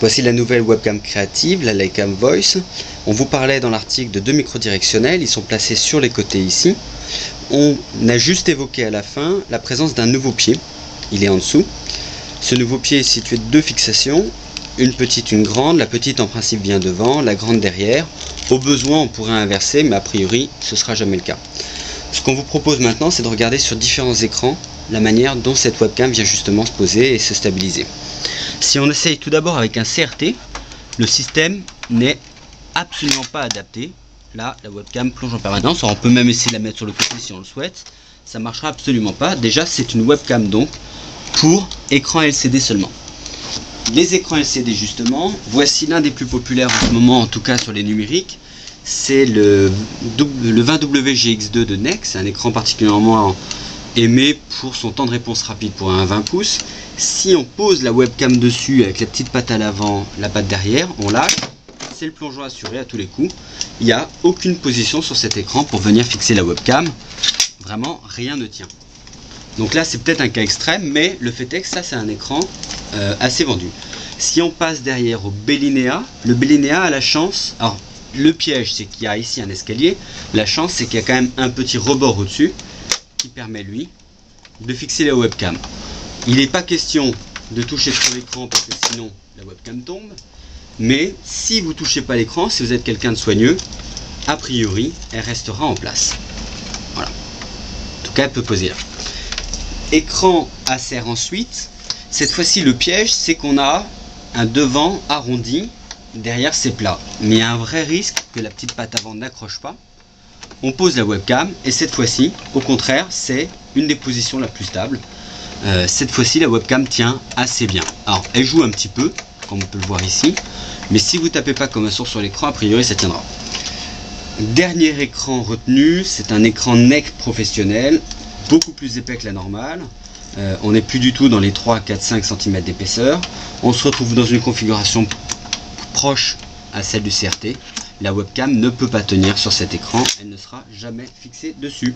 Voici la nouvelle webcam créative, la Lycam Voice. On vous parlait dans l'article de deux micros directionnels, ils sont placés sur les côtés ici. On a juste évoqué à la fin la présence d'un nouveau pied, il est en dessous. Ce nouveau pied est situé de deux fixations, une petite, une grande. La petite en principe vient devant, la grande derrière. Au besoin on pourrait inverser, mais a priori ce ne sera jamais le cas. Ce qu'on vous propose maintenant, c'est de regarder sur différents écrans la manière dont cette webcam vient justement se poser et se stabiliser. Si on essaye tout d'abord avec un CRT, le système n'est absolument pas adapté. Là, la webcam plonge en permanence. Alors, on peut même essayer de la mettre sur le côté si on le souhaite. Ça ne marchera absolument pas. Déjà, c'est une webcam donc pour écran LCD seulement. Les écrans LCD justement, voici l'un des plus populaires en ce moment, en tout cas sur les numériques. C'est le 20W-GX2 de NEC. C'est un écran particulièrement aimé pour son temps de réponse rapide pour un 20 pouces. Si on pose la webcam dessus avec la petite patte à l'avant, la patte derrière, on lâche, c'est le plongeon assuré à tous les coups. Il n'y a aucune position sur cet écran pour venir fixer la webcam. Vraiment, rien ne tient. Donc là, c'est peut-être un cas extrême, mais le fait est que ça, c'est un écran assez vendu. Si on passe derrière au Belinéa, le Belinéa a la chance... Alors, le piège, c'est qu'il y a ici un escalier. La chance, c'est qu'il y a quand même un petit rebord au-dessus qui permet, lui, de fixer la webcam. Il n'est pas question de toucher sur l'écran parce que sinon la webcam tombe. Mais si vous ne touchez pas l'écran, si vous êtes quelqu'un de soigneux, a priori, elle restera en place. Voilà. En tout cas, elle peut poser là. Écran à serre ensuite. Cette fois-ci, le piège, c'est qu'on a un devant arrondi. Derrière, c'est plat. Mais il y a un vrai risque que la petite patte avant n'accroche pas. On pose la webcam et cette fois-ci, au contraire, c'est une des positions la plus stable. Cette fois-ci, la webcam tient assez bien. Alors, elle joue un petit peu, comme on peut le voir ici. Mais si vous tapez pas comme un sourd sur l'écran, a priori, ça tiendra. Dernier écran retenu, c'est un écran NEC professionnel, beaucoup plus épais que la normale. On n'est plus du tout dans les 3, 4, 5 cm d'épaisseur. On se retrouve dans une configuration proche à celle du CRT. La webcam ne peut pas tenir sur cet écran, elle ne sera jamais fixée dessus.